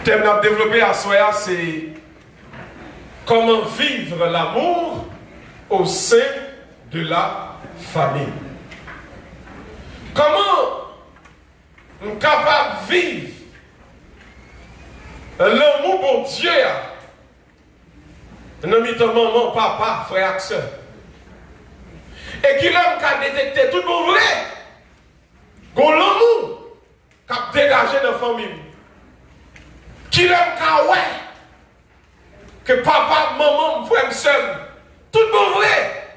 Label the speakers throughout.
Speaker 1: thème qu'on a développé à Soya, c'est comment vivre l'amour au sein de la famille. Comment nous sommes capables de vivre l'amour pour Dieu, nous mettons maman, papa, frère, soeur. Et qui l'homme qui a détecté tout le monde vrai, qu'on l'amour qui a dégagé dans la famille. Qui l'homme qui a ouais, que papa, maman, frère, soeur, tout le monde vrai,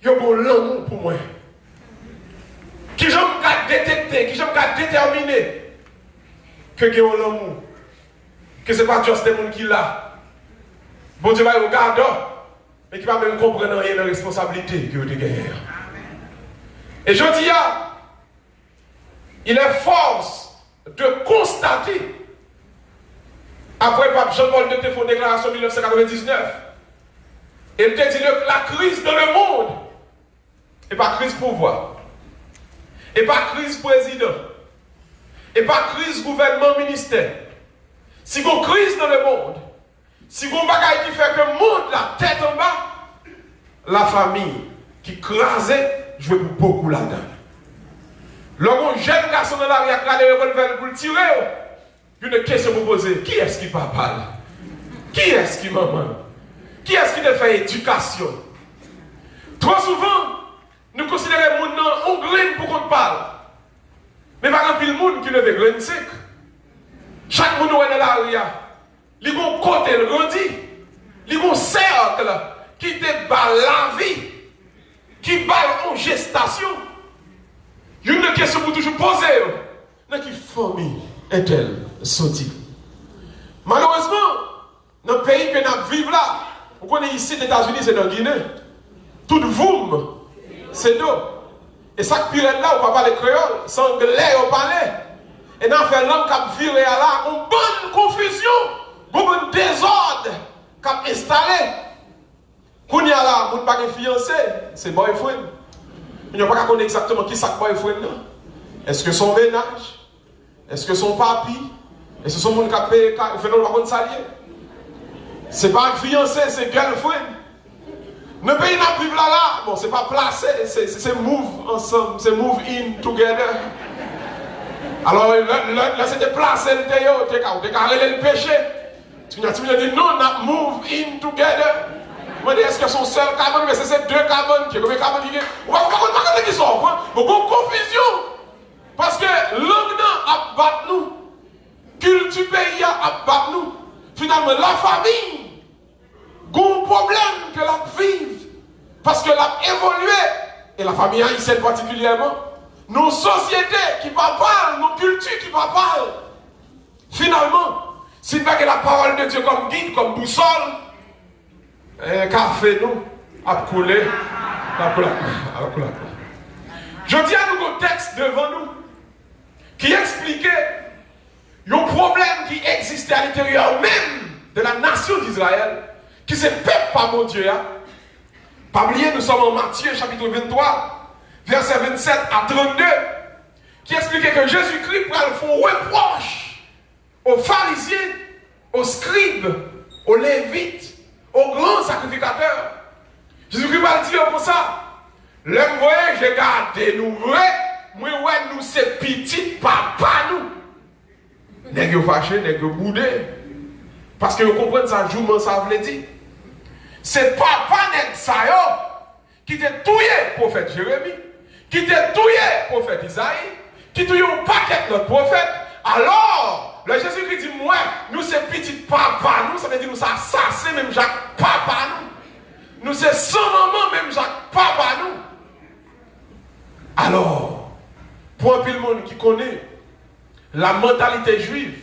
Speaker 1: il y a l'amour pour moi. Qui j'aime qu'à détecter, qui j'aime qu'à déterminer que il y a l'amour. Que ce n'est pas juste des gens qui l'a. Bon Dieu va regarder, mais qui va même comprendre rien de la responsabilité que vous avez gagnée. Et je dis, il est force de constater, après Pape Jean-Paul II te fait une déclaration en 1999, il te dit que la crise dans le monde n'est pas crise pouvoir, et pas crise président, et pas crise gouvernement ministère. Si vous avez une crise dans le monde, si vous avez un bagage qui fait que le monde, la tête en bas, la famille qui crase, je veux beaucoup là-dedans. Lorsqu'un jeune garçon dans la rue a le revolver pour le tirer, une question vous poser, qui est-ce qui parle? Qui est-ce qui maman? Qui est-ce qui te fait éducation? Trop souvent, nous considérons le monde en graine pour qu'on parle. Mais par exemple, il y a le monde qui ne veut graine sec. Chaque monde dans la rue, il y a un côté, il y a un cercle qui te bat la vie, qui bat en gestation. Il y a une question pour toujours poser. Dans quelle famille est-elle sortie? Malheureusement, dans le pays que nous vivons là, vous connaissez ici, les États-Unis, c'est dans la Guinée. Tout voum, c'est d'eau. Et ça qui pire là, on va parler créole, sans anglais, on parle. Et dans fait langue qui a viré là, une bonne confusion, un bon désordre qui a installé. Quand il y a là, on ne pas fiancé, c'est boyfriend. Il n'y a pas qu'à connaître exactement qui c'est boyfriend. Est-ce que son ménage? Est-ce que son papi? Est-ce que son monde qui a payé, fait non pas salier? C'est pas un fiancé, c'est girlfriend. Le pays n'a plus là, bon, c'est pas placé, c'est move ensemble, c'est move in together. Alors là, c'était placé le théo, t'es carré le péché. Tu m'as dit non, on a move in together. Je me dis, est-ce que son seul cabane, mais c'est deux cabanes qui sont combien de cabanes qui sont? On va pas qui sont, beaucoup de confusion. Parce que l'homme a battu nous, culture pays a battu nous. Finalement, la famille a un problème que la vive. Parce que l'a évolué, et la famille haïtienne particulièrement, nos sociétés qui parlent, nos cultures qui parlent. Finalement, si pas que la parole de Dieu comme guide, comme boussole, café nous, a coulé, Je dis à nous un texte devant nous qui expliquait un problème qui existait à l'intérieur même de la nation d'Israël, qui se peuple par mon Dieu. Pas oublier, nous sommes en Matthieu chapitre 23, verset 27 à 32, qui expliquait que Jésus-Christ prend le fond reproche aux pharisiens, aux scribes, aux lévites, aux grands sacrificateurs. Jésus-Christ va dire comme ça, l'homme voyait, j'ai gardé nous vrai, moi ouais nous c'est petit papa nous. N'est-ce pas fâché, n'est-ce pas boudé. Parce que vous comprenez ça, jour ça veut dire. C'est papa n'est ça qui t'a tué le prophète Jérémie, qui t'a tué le prophète Isaïe, qui t'a tué un paquet de notre prophète. Alors, le Jésus-Christ dit, moi, nous c'est petit papa, nous, ça veut dire nous c'est assassin même Jacques papa nous. Nous c'est sans maman même Jacques papa nous. Alors, pour un peu le monde qui connaît la mentalité juive,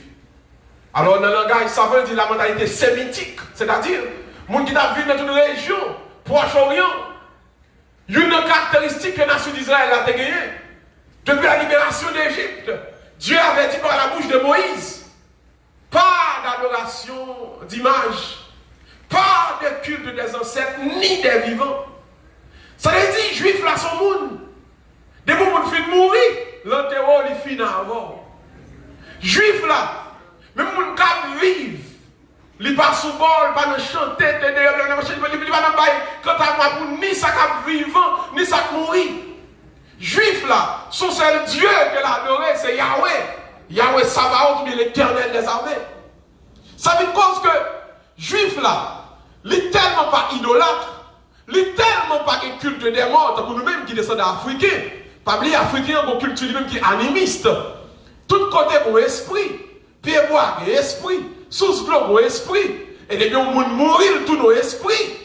Speaker 1: alors dans le langage, ça veut dire la mentalité sémitique, c'est-à-dire, les gens qui vivent dans une région, Proche-Orient, une caractéristique que la nation d'Israël a gagnée. Depuis la libération d'Égypte, Dieu avait dit par la bouche de Moïse, pas d'adoration d'image, pas de culte des ancêtres, ni des vivants. Ça veut dire, juifs là sont monde. Des moments où ils finissent de mourir, l'enterrement, il finit avant. Juifs là, Même les gens qui vivent, ils ne sont pas sous bol, pas de chanter, ils ne sont pas pour ni ça qui vivant, ni ça qui mourir. Juifs là, son seul Dieu qu'elle a adoré, c'est Yahweh. Yahweh Sabaoth, mais l'éternel des armées. Ça veut dire que Juifs là, ils ne sont tellement pas idolâtres, ils ne sont tellement pas de culte des morts, pour nous-mêmes qui descendent africains. Pas oublier africains, ont une culture même qui est animiste. Tout côté pour esprit, pied bois et esprit, sous globe esprit. Et depuis on mourir tout nos esprits.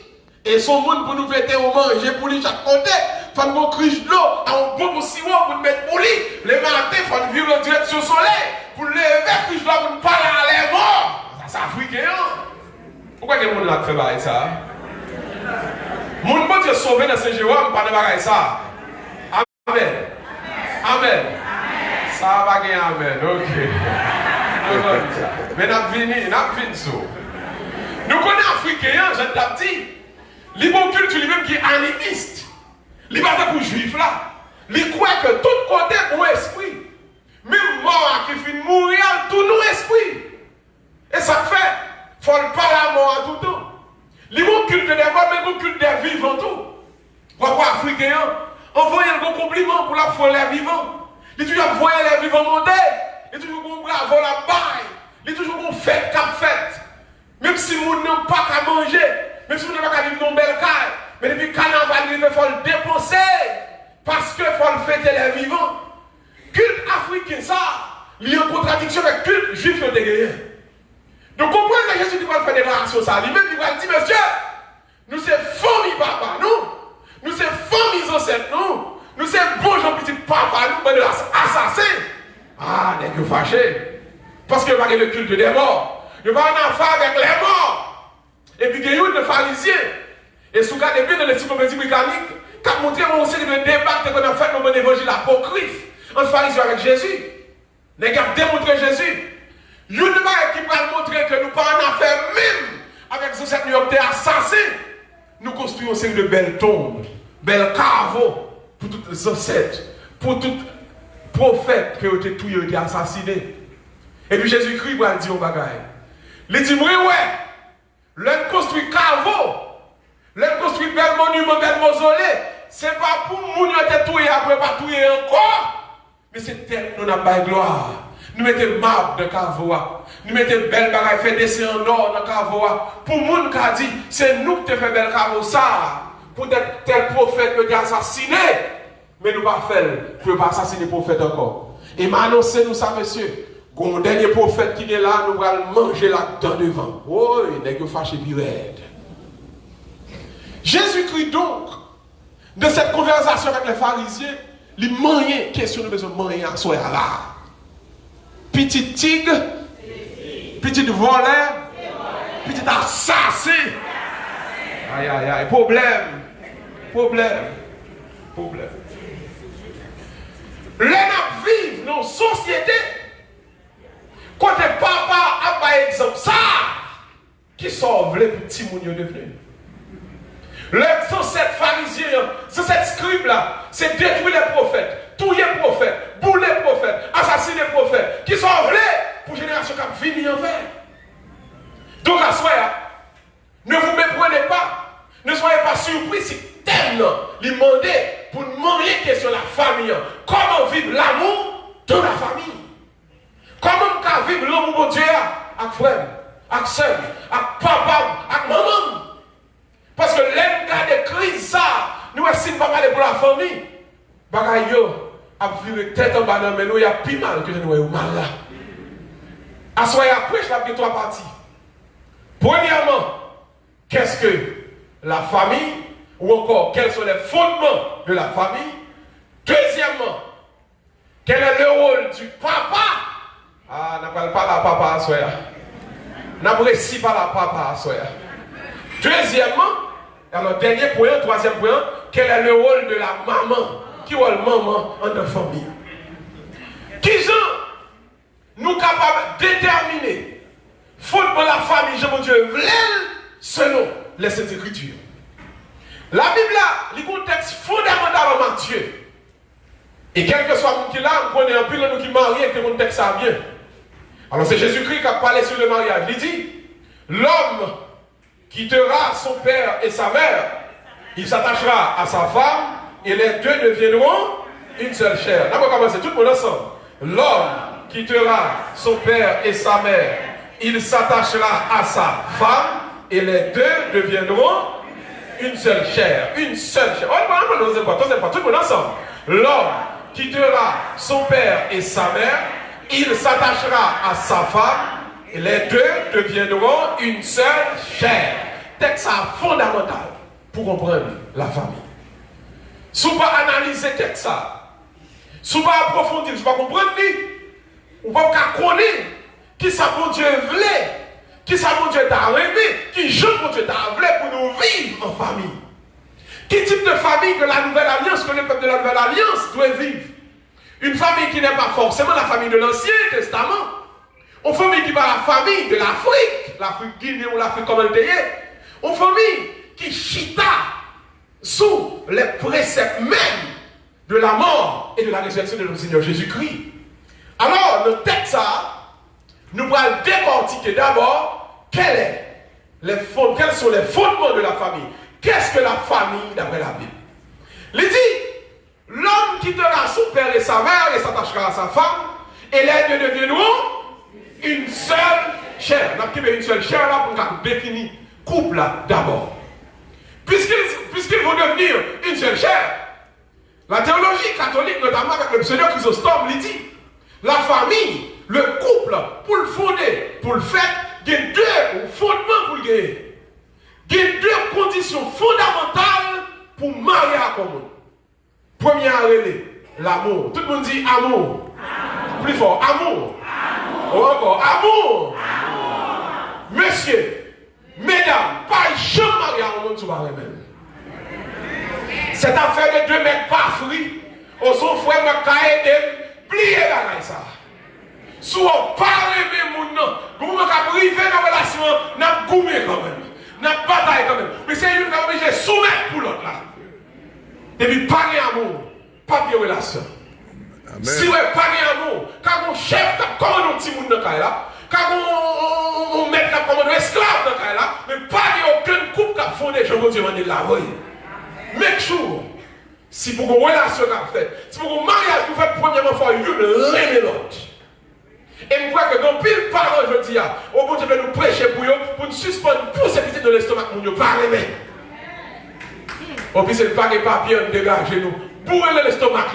Speaker 1: Et son monde pour nous fêter au manger pour lui chaque côté. Il faut qu'on criche de l'eau, un bon sirop pour nous mettre pour lui. Les matins, il faut nous vivre en direction au soleil. Pour lever, criche de l'eau pour nous parler à les morts. Ça, c'est africain. Pourquoi que le monde a fait ça? Le monde peut Dieu sauver dans Saint-Jérôme, pas de faire ça. Amen. Amen. Ça va gagner amen. Ok. Mais nous avons fini ça. Nous connaissons Africains, je t'ai dit. Les bons cultes lui-même qui est animiste. Les batailles pour juifs là. Les croient que tout côté pour esprit. Même mort qui finit mourir, tout nos esprits. Et ça fait, il faut le parler à mort à tout temps. Les bons cultes des morts, mais les bons cultes des vivants tout. Pourquoi Africains envoyez un bon compliment pour la foi les vivants. Il toujours envoyé les vivants monter. Il toujours bon bravo la baille. Il toujours bon fête cap fête. Même si nous n'avons pas qu'à manger. Même si vous n'avez pas qu'à vivre dans une belle carte, mais depuis le carnaval, il faut le dépenser. Parce qu'il faut le fêter les vivants. Culte africain, ça, il y a une contradiction avec culte juif de gagné. Donc, comprenez que Jésus qui va faire des déclarations, ça. Lui-même, il va dire, monsieur, nous sommes famille papa, nous sommes famille ancêtres, nous sommes bons gens petits papa, nous, mais de assassins. Ah, n'est que fâché. Parce que vous avez le culte des morts. Vous avez un affaire avec les morts. Et puis, il y a eu des pharisiens. Et sous cas de bien dans l'encyclopédie britannique, qui a montré une série de débats qu'on a fait dans mon évangile apocryphe, en pharisien avec Jésus. Les gars ont démontré Jésus. Il y a une qui va montrer que nous pas en affaire même avec ce cette New assassin. Nous construisons une série de belles tombes, belles caveaux pour tous les ancêtres, pour tous les prophètes qui ont été tués, ont été assassinés. Et puis Jésus-Christ va dire au bagaille. Il dit, oui, ouais. L'un construit caveau, l'un construit bel monument, bel mausolée. Ce n'est pas pour nous être tués après, pas tués encore. Mais c'est tel que nous n'avons pas de gloire. Nous mettons marbre dans le caveau. Nous mettons belle bagaille fait dessin en or dans le caveau. Pour nous qui a dit, c'est nous qui avons fait bel caveau ça. Pour tel prophète qui a assassiné. Mais nous ne pas faire pour ne pas assassiner le prophète encore. Et m'annoncer nous ça, monsieur. Quand le dernier prophète qui est là, nous allons manger là-dedans devant. Oh, il n'est que fâché puis raide. Jésus-Christ donc, de cette conversation avec les pharisiens, il manie, question de besoin de manger à soi là. Petit tigre, petit voleur, petit assassin. Aïe, aïe, aïe, problème. L'un vivre dans une société. Quand le papa a par exemple ça, qui sauve les petits mounions devenus. Le 107 pharisiens, 107 scribes là, c'est détruire les prophètes, tuer les prophètes, bouler les prophètes, assassiner les prophètes, qui sauve les pour génération qui a fini en fait. Donc à soi, ne vous méprenez pas, ne soyez pas surpris si tel lui demandait pour demander question de la famille. Comment vivre l'amour de la famille? Comment vivre l'amour de Dieu avec frère, avec soeur, avec papa, avec maman? Parce que l'un de crise, ça, nous estimons pas mal pour la famille. Bagaille yo, a viré tête en bas dans mais nous y a plus mal que nous mal là. À soi après, je vais trois parties. Premièrement, qu'est-ce que la famille, ou encore quels sont les fondements de la famille? Deuxièmement, quel est le rôle du papa? Ah, n'a pas la papa à soi. N'apprécie pas la papa à soi. Deuxièmement, alors dernier point, troisième point, quel est le rôle de la maman? Qui est le maman en de famille? Qui sont nous capables de déterminer fondement la famille, je mon Dieu, selon les Saintes Écritures. La Bible là, le contexte fondamental en Matthieu. Et quel que soit mon qui là, on connaît un peu nous qui marient et que mon texte ça bien. Alors c'est Jésus-Christ qui a parlé sur le mariage. Il dit, l'homme quittera son père et sa mère, il s'attachera à sa femme, et les deux deviendront une seule chair. Là, on va commencer tout le monde ensemble. L'homme quittera son père et sa mère, il s'attachera à sa femme, et les deux deviendront une seule chair. Une seule chair. On va tout le monde ensemble. L'homme quittera son père et sa mère, il s'attachera à sa femme, et les deux deviendront une seule chair. Texte fondamental pour comprendre la famille. Si vous ne pas analyser le texte, si vous ne pas approfondir, si vous ne pas comprendre, vous ne pas connaître qui ça bon Dieu voulait, qui ça bon Dieu t'a aimé, qui Jean bon Dieu t'a voulu pour nous vivre en famille. Quel type de famille que la nouvelle alliance, que le peuple de la nouvelle alliance doit vivre? Une famille qui n'est pas forcément la famille de l'Ancien Testament. Une famille qui n'est pas la famille de l'Afrique, l'Afrique Guinée ou l'Afrique comme elle était. Une famille qui chita sous les préceptes même de la mort et de la résurrection de notre Seigneur Jésus-Christ. Alors, le texte, nous allons décortiquer d'abord quels sont les fondements de la famille. Qu'est-ce que la famille d'après la Bible? Il dit, l'homme quittera son père et sa mère et s'attachera à sa femme, et les deux deviendront une seule chair. On a une seule chair là pour définir couple là d'abord. Puisqu'ils vont devenir une seule chair, la théologie catholique, notamment avec le pseudo-Chrysostome, il dit, la famille, le couple, pour le fonder, pour le faire, il y a deux fondements pour le gagner. Il y a deux conditions fondamentales pour marier à commun. Première, l'amour. Tout le monde dit amour. Amour. Plus fort, amour. Amour. Ou encore, amour. Amour. Monsieur, mesdames, pas jamais marier à un monde sur la même. Cette affaire de deux mecs pas fruits, au son frère m'a caillé, plié la ça. Si on parle de mon nom, vous m'avez privé dans la relation, n'a goumé quand même. N'a bataille quand même. Mais c'est une qui a obligé de soumettre pour l'autre là. Depuis pas d'amour, pas de relation. Amen. Si vous n'avez pas d'amour, quand mon chef commande un petit monde dans le là, quand mon maître commande un esclave dans le là, mais pas d'aucun couple qui a fondé, je vous dis, on est là. Make sure, si vous avez une relation qui fait, si vous avez un mariage, vous faites premièrement fois une l'un et l'autre. Et je crois que dans pile parents, je dis, au bout de nous prêcher pour eux, pour nous suspendre pour ces petits de l'estomac, pour nous pas aimer. Au plus, c'est le paquet papier, on dégage nous. Bourrez l'estomac,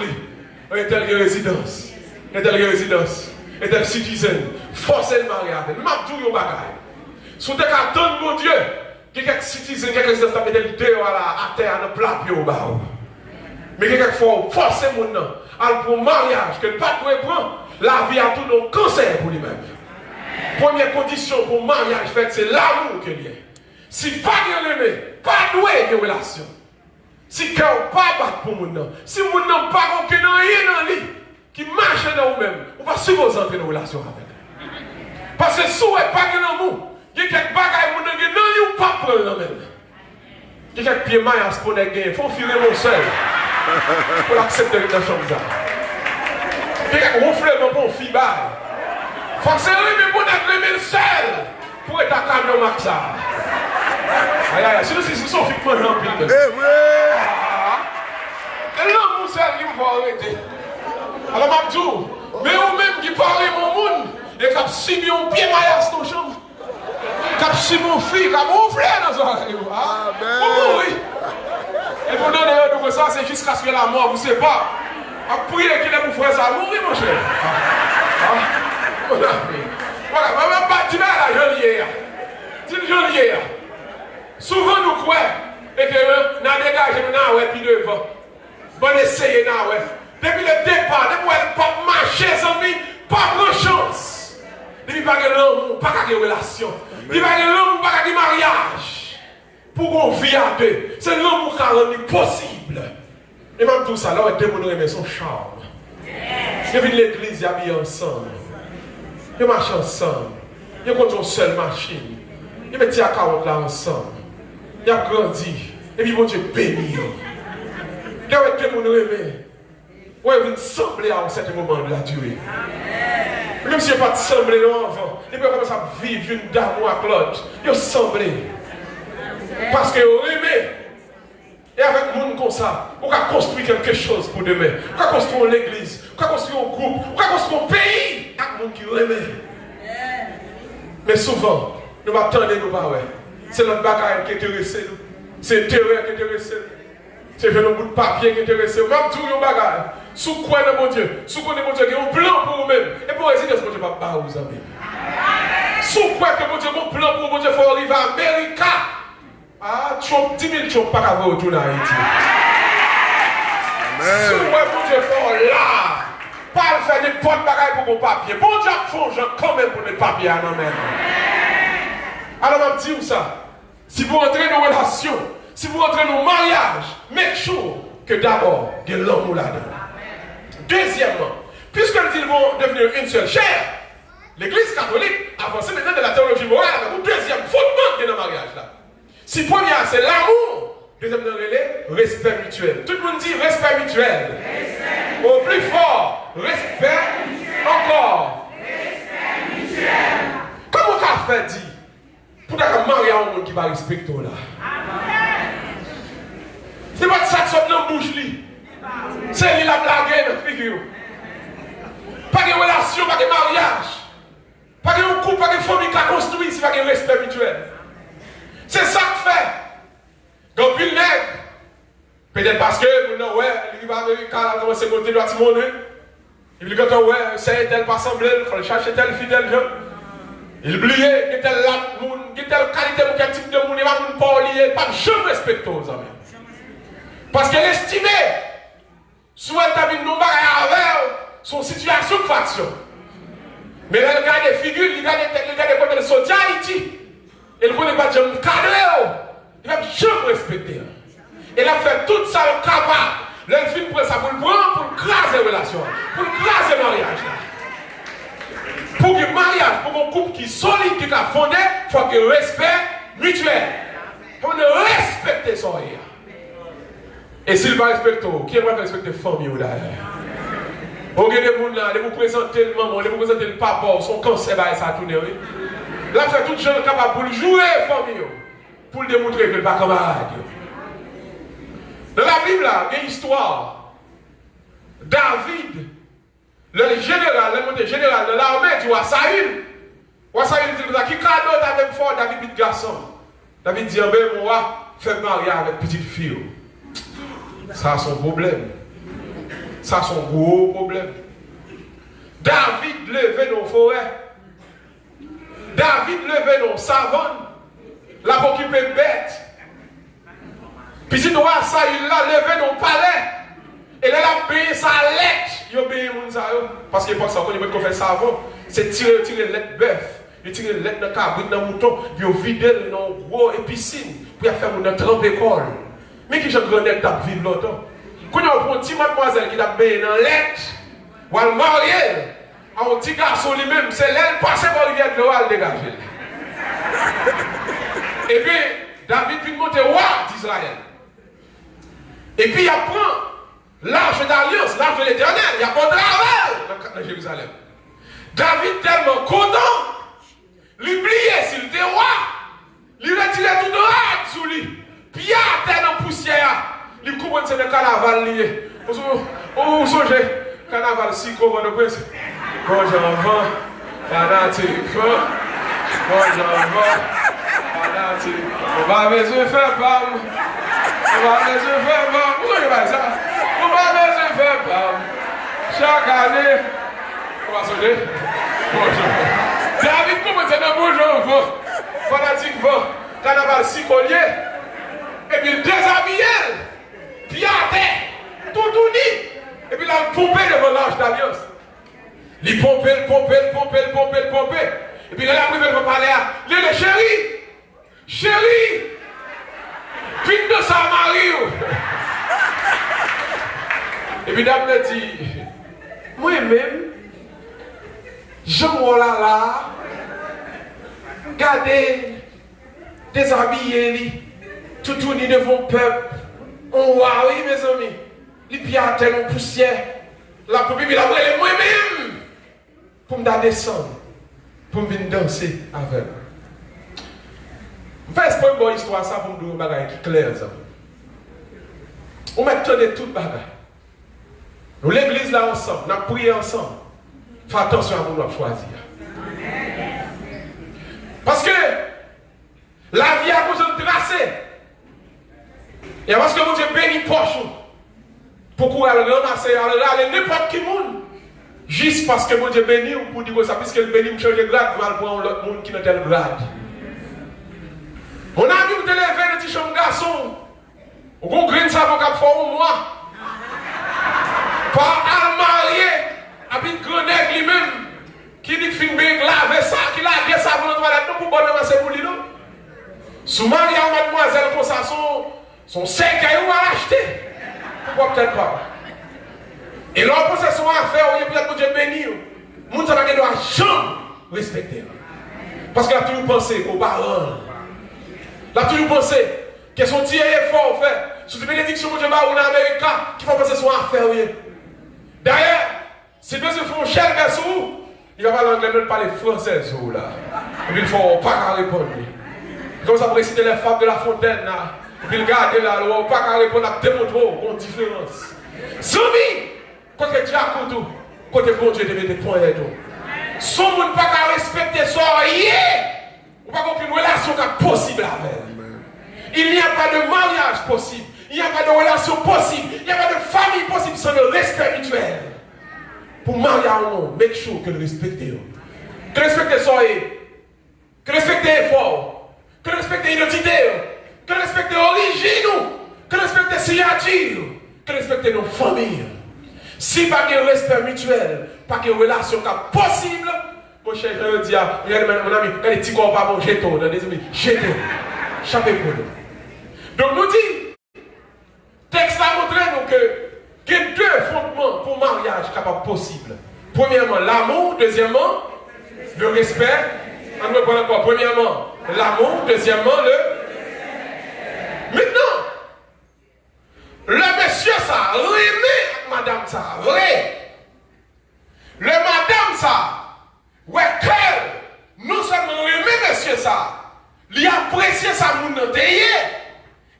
Speaker 1: un tel résidence, un tel résidence, un tel citizen, forcez le mariage, m'a tout le bagage. Si vous attendez mon Dieu, quelques citoyens, quelques résidents, ça peut être dehors à terre, dans le plat, puis au bas. Mais quelquefois, forcez mon nom, pour le mariage, que le pas de prendre. La vie a tout nos cancer pour lui-même. Première condition pour le mariage fait, c'est l'amour qu'il y a. Si pas de l'aimé, pas doué de relation. Si cœur pas battre pour mon nom, si mon nom pas qu'on n'a rien dans lui, qui marche dans vous-même, on va supposer entrer dans relation avec. Parce que si vous n'avez pas de l'amour, il y a quelques bagages qui n'ont dans lui ou pas prendre dans même. Il y a quelques pieds mailles pour les gagner, il faut filer mon seul pour l'accepter dans la chambre. Quelqu'un ronfle mon bon fille bail. Faut que c'est lui mais pour être le seul pour être à camion maxa. Aïe aïe, sinon c'est son fille qui mange en pile. Eh oui. Et là mon seul qui me va arrêter. Alors m'a dit, mais ou même qui parle mon monde et qui a subi un pied maillage dans la chambre. Qui a subi mon fille, qui a ronflé dans son oreille. Ah ben. Oui. Et pour donner un de ça, c'est jusqu'à ce que la mort vous sépare. A prier qu'il est pour faire ça mourir, mon cher. Voilà, même pas tu vas à la geôlière. Tu es geôlière. Souvent nous croyons et que nous avons dégagé nous puis devant. Bon essayer now. Depuis le départ, depuis elle pas marcher, amis, pas grand chance. Depuis pas de l'amour, pas de relation. Depuis pas de l'amour, pas de mariage. Pour qu'on vive à deux. C'est l'amour qui a rendu possible. Et même tout ça, là, on a aimé son charme. Ils viennent de l'église, ils habillent ensemble. Ils marchent ensemble. Ils conduisent une seule machine. Ils mettent à 40 là ensemble. Ils ont grandi. Et puis, bon Dieu, béni. Ils ont aimé. Ouais, ils viennent sembler à un certain moment de la durée. Même si ils pas semblé avant, ils peuvent commencer à vivre une d'amour avec l'autre. Ils semblé. Parce que vous aimez. Et avec le monde comme ça, on va construire quelque chose pour demain. On va construire l'église, on va construire un groupe, on va construire un pays avec le monde qui aime. Mais souvent, nous m'attendons nous pas. C'est notre bagage qui intéresse nous. C'est l'intérêt qui intéresse nous. C'est un bout de papier qui intéresse nous. Même tout le bagage. Sous quoi de mon Dieu? Sous quoi de mon Dieu qui a un plan pour vous-même. Et pour résister, ce que Dieu ne va pas vous amis. Sous quoi que mon Dieu a un plan pour vous, Dieu faut arriver à Amérique. Ah, 10 000 chopes pas qu'à vous retourner à Haïti. Si vous voyez mon Dieu fort là, pas faire des potes bagailles pour mon papier. Bon Dieu font quand même pour les papiers. Alors je me dis ça. Si vous rentrez dans une relation, si vous rentrez dans un mariage, make sure que d'abord, il y a l'amour là-dedans. Deuxièmement, puisqu'ils vont devenir une seule chair, l'Église catholique avance maintenant de la théologie morale avec un deuxième fondement de le mariage là. Si premier c'est l'amour, deuxième c'est le respect mutuel. Tout le monde dit respect mutuel. Respect. Au plus fort, respect mutuel. Encore. Respect mutuel. Comment on a fait dit pour marier un monde qui va respecter là? C'est pas ça qui sort dans la bouche. C'est la blague dans la figure. Pas de relation, pas de mariage. Pas de couple, pas de famille qui a construit, c'est pas de respect mutuel. C'est ça que fait. Donc, puis le nègre, peut-être parce que, il va Amérique, il a commencé à monter le bâtiment, il dit que c'est tel pas semblé, il faut chercher tel fidèle. Il oubliait que tel qualité ou quel type de monde, il va pas lier, pas jamais respecter aux amis. Parce qu'elle estimait, soit elle a mis nos bagages avec son situation de faction. Mais elle regarde les figures, il regarde comment elle sort d'Haïti. Elle ne connaît pas de cadre. Il va jamais respecter. Elle a fait tout ça le capable. Elle finit pour ça pour le prendre, pour craser la relation, pour craser le mariage. Pour que le mariage, pour un couple qui est solide, qui est fondé, il faut que respect mutuel. Il faut respecter son rire. Et s'il va respecter, qui va respecter la famille ou d'ailleurs? Vous avez des gens là, vous présentez le maman, vous présentez le papa, son cancer, ça tourne. Là, fait tout le gens capable pour jouer la famille, pour le démontrer que le pas camarade. Dans la Bible, il y a une histoire. David, le général de l'armée du roi Saül. Le roi Saül dit qui cadeau avec fort David petit garçon. David dit, ben moi, fais marier avec petite fille. Ça a son problème. Ça a son gros problème. David levait dans la forêt. David levait dans la savane. La pour occuper bête. Puis si le roi Saül l'a levé dans le palais. Et là, il a payé sa lettre. Il a payé mon ça. Parce qu'il pense qu'on peut faire savon. C'est tirer lettre bœuf. Il tire lettre dans le cabri, dans le mouton. Puis il vide dans le gros épicine. Puis il faire mon trempe école. Mais qui j'en connais qui vivre longtemps. Quand on prend une petite mademoiselle qui a payé dans lettre. Ou elle mariée. Un petit garçon lui-même. C'est l'aile passée par la rivière de l'eau à le dégager. Et puis, David puis monter roi d'Israël. Et puis il apprend l'arche d'alliance, l'arche de l'éternel, il apprend travail dans Jérusalem. David tellement content, l'oubliait s'il était roi, il retirait tout droit sous lui, puis il a terre dans poussière, il comprend que c'est le carnaval lié. Vous songez, carnaval si comment de prince. Bon j'en fanatique, bon j'en fanatique, on va les yeux faire pas. On va les yeux faire pas. Pourquoi il va ça? On va les yeux faire pas. Chaque année, on va sonner. Bonjour. David, comment c'est un bonjour? Fanatique, carnaval si collier. Et puis il déshabille. Puis à terre. Tout dit. Et puis il a pompé devant l'arche d'alliance. Il pompé. Et puis il a pris le parler à. Il est chéri. Puis de sa mari. Et puis dame me dit, moi-même, je m'en là, regardez, déshabillé, tout tourné devant le peuple. On voit, oui mes amis, les pieds à terre en poussière. La poupée, il a brûlé moi-même. pour me descendre, pour me venir danser avec. Je fais une bonne histoire ça pour me dire un bagage qui est clair. On met tout bagage. Nous l'église là ensemble, nous avons prié ensemble. Fais attention à nous choisir. Parce que la vie a besoin de tracer. Et parce que Dieu bénit poche. Pourquoi aller ramasser, aller n'importe qui monde. Juste parce que Dieu bénit ou pour dire ça, puisque le bénit me change de grade, mal pour l'autre monde qui n'a tel grade. On a vu vous lever le petit chambre garçon. Ou qu'on grine ça pour qu'on fasse moi. Pas à marier, avec Grenègue lui-même, qui dit qu'il fait laver ça, qui lave ça pour notre toilette, pour bonne ramasser pour lui. Sous marié à mademoiselle comme ça, son sec à l'acheter. Pourquoi peut-être pas? Et l'on pense à son affaire, on est peut-être pour Dieu béni. Moun ça va gagner doit jamais respecter. Parce qu'il a toujours pensé aux parents. Il a toujours pensé que son petit effort fait. Sous une bénédiction de Dieu en Amérique, qui faut penser son affaire. D'ailleurs, si deux se font cher garçon, il va parler anglais, il parle français là. Et puis il faut pas répondre. Comme ça pour réciter les femmes de la fontaine là. Et puis il garde là, il ne faut pas répondre à démontrer une différence. Zami! Côté Diacon tout, côté bon Dieu devait te pointer tout. Son monde pas qu'à respecter ça, ou pas qu'aucune relation possible avec. Il n'y a pas de mariage possible, il n'y a pas de relation possible, il n'y a pas de famille possible sans le respect mutuel. Pour marier un monde, make sure que le respecter. Que respecter ça, que respecter effort, que respecter identité, que respecter origine, que respecter signature, que respecter nos familles. Si pas de respect mutuel, pas de relation possible, mon cher, je dis à mon ami, quand les petits corps pas bon, jetons, jetons, chapez pour nous. Donc nous dit, texte a montré nous que y a deux fondements pour mariage capable possible. Premièrement, l'amour, deuxièmement, le respect. On me prend encore. Premièrement, l'amour, deuxièmement, le. Maintenant, le monsieur ça, remet madame ça, vrai. Le madame ça, ouais, que nous sommes remet monsieur ça, lui apprécier sa mounanteye,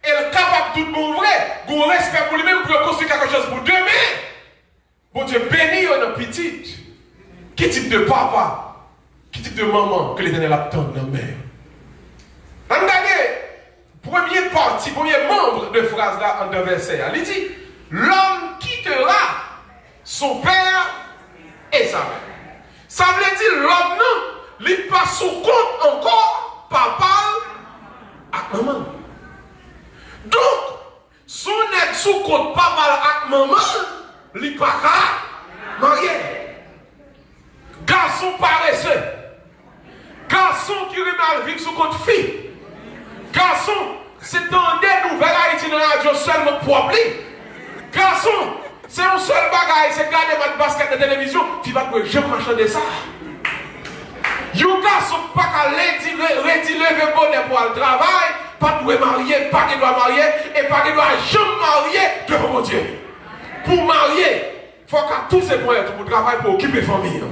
Speaker 1: et le capable tout bon vrai, pour respect pour lui-même, pour construire quelque chose pour demain. Bon Dieu béni nos petites. Quel type de papa, quel type de maman que l'Éternel attend dans la mère. On a premier partie, premier membre de phrase là en deux versets. Il dit, l'homme quittera son père et sa mère. Ça veut dire l'homme non, il passe sous compte encore papa à maman. Donc, son être sous compte papa à maman, il pas marié. Garçon paresseux. Garçon qui remet vivre sous compte fille. Garçon, c'est dans des nouvelles Haïti dans la radio seulement pour lui. Garçon, c'est un seul bagage, c'est garder votre basket de télévision, tu vas que je marchander ça. Yon garçon pas qu'à lever bonheur pour le travail, pas de marier, pas de doit marier, et pas de doit jamais marier devant mon Dieu. Pour marier, il faut qu'à tous ces moyens pour travailler pour occuper la famille.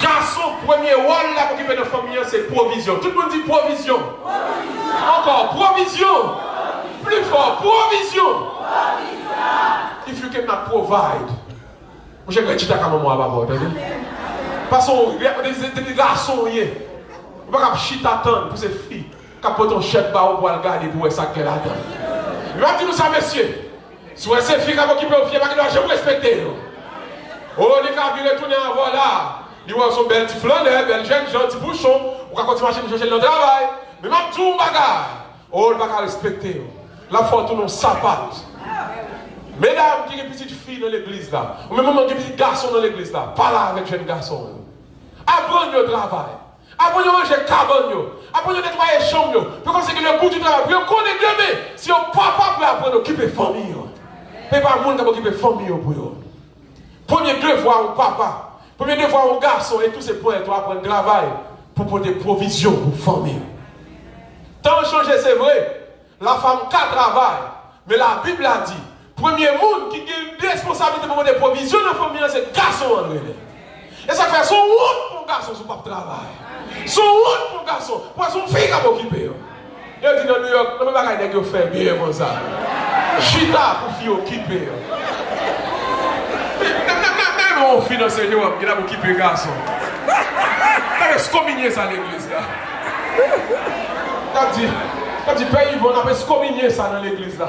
Speaker 1: Garçon, premier rôle là pour occuper la famille, c'est provision. Tout le monde dit provision. Encore, provision. Plus fort, provision. If you cannot provide, je vais dire à maman d'abord, parce que des garçons, on ne peut pas chiter attendre pour ces filles, qui ont ton chèque pour le garder pour ça qu'elle attend. Je vais dire ça, monsieur. Si vous ces filles qui ont occupé au fier, je vais respecter. Oh, les gars, ils retournent en voilà. Ils sont belles petits flaneurs, belles jeunes, gentils bouchons. Ou quand continuer à chercher dans le travail. Mais même tout le bagage. Oh, le bagage respecté. La faute tourne en sapat. Mesdames qui ont des petites filles dans l'église là, ou même des petits garçons dans l'église là, parlez avec jeunes garçons. Apprenez le travail. Apprenez à manger cabane. Apprenez à nettoyer les chambres. Pour que le goût du travail. Puis on connaît demain. Si on papa peut apprendre à occuper la famille. Mais pas le monde qui va occuper la famille pour eux. Premier devoir au papa. Premier devoir au garçon et tous ces points, tu apprendre le travail pour porter provision pour la famille. Tant changer, c'est vrai. La femme qui travaille. Mais la Bible a dit. Premier monde qui a une responsabilité pour des provisions dans la famille, c'est le garçon en réalité. Et ça fait son route pour garçon sur pas travail. Son route pour garçon, pour son fille qui a occupé. Il dit dans New York, non mais pas qu'il fait bien comme ça. Chita pour fille occupée. Même on finance les gens qui a occupé garçon. T'as scomigné ça à l'église là. T'as dit pays on a scomigné ça dans l'église là.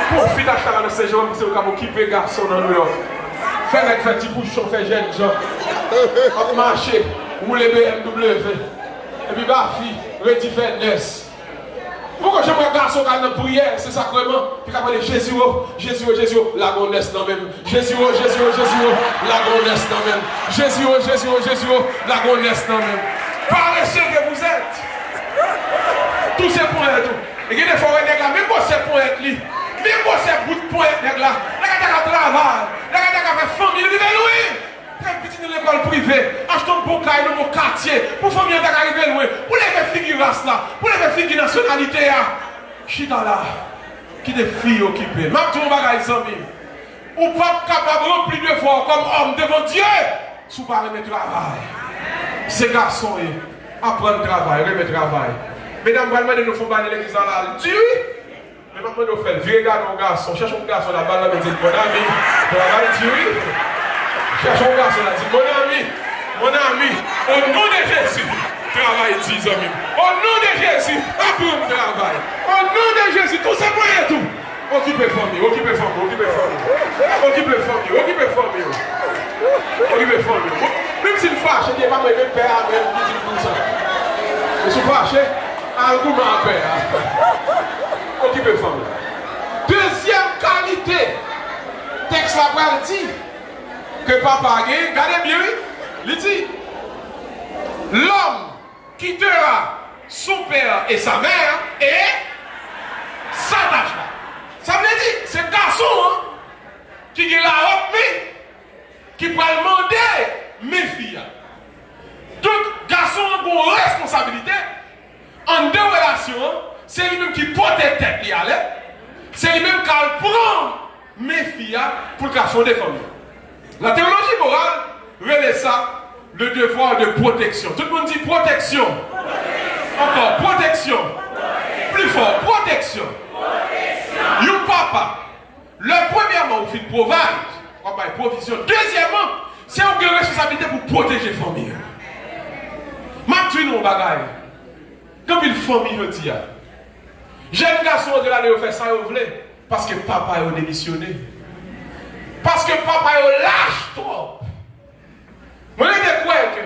Speaker 1: Pour finir d'acheter dans ces gens qui ont occupé garçon dans New York. Faire un petit bouchon, faire jeune gens. On marche, rouler BMW. Et puis bah fille, reti fitness. Pourquoi je vois un garçon qui a une prière, c'est sacrement. Puis quand on dit Jésus, Jésus, Jésus, la gondesse dans même. Jésus, Jésus, Jésus, la gondesse dans même. Jésus, Jésus, Jésus, la gondesse dans même. Paresseux que vous êtes. Tous ces points et tout. Et il y a des fois, même pour ces points et tout. Même pour ces bouts de points et tout. Là, il y a un travail. Là, il y a une famille. Il dit, oui. Petit dans l'école privée, achetons un bon cahier dans mon quartier, pour famille d'arriver loin, pour les filles race là, pour les filles nationalité là. Chita là, qui des filles occupées. Même tout le bagage sans mille. Ou pas capable de remplir de fois comme homme devant Dieu, sous pas remettre travail. Ces garçons, apprendre le travail, remettre travail. Mesdames, vous allez nous faire banner l'église là. Dis oui. Mais maintenant, nous faisons, vieux garçon, cherchons un garçon là-bas, là, mais dites, mon ami, travail, dis oui. Cherchons un garçon là, dit, mon ami, au nom de Jésus, travaille, dis amis. Au nom de Jésus, apprends le travail. Au nom de Jésus, tout ça pour et tout. Occupez famille, occupez famille, occupez famille. Occupez famille, occupez famille. Occupez famille. Même s'il fâche, il n'y a pas de père, même dit pour ça. Je suis fâché, un coup à père. Occupez famille. Deuxième qualité, texte la dit que papa a gagné, regardez bien, il dit l'homme quittera son père et sa mère et s'attachera. Ça veut dire, c'est un garçon qui a la robe, qui peut demander mes filles. Donc, garçon a une responsabilité en deux relations. C'est lui-même qui porte tête qui allait. C'est lui-même qui prend mes filles pour qu'elle fonde des familles. La théologie morale relève ça, le devoir de protection. Tout le monde dit protection. Encore, protection. Plus fort, protection. You papa. Le premièrement, vous faites provide. On va provision. Deuxièmement, c'est une responsabilité pour protéger la famille. Maintenant, bagaille. Comme une famille me dit, jeune garçon de l'année, fait ça, vous voulez, parce que papa est démissionné. Parce que papa est lâche trop. Moi, je dis quoi que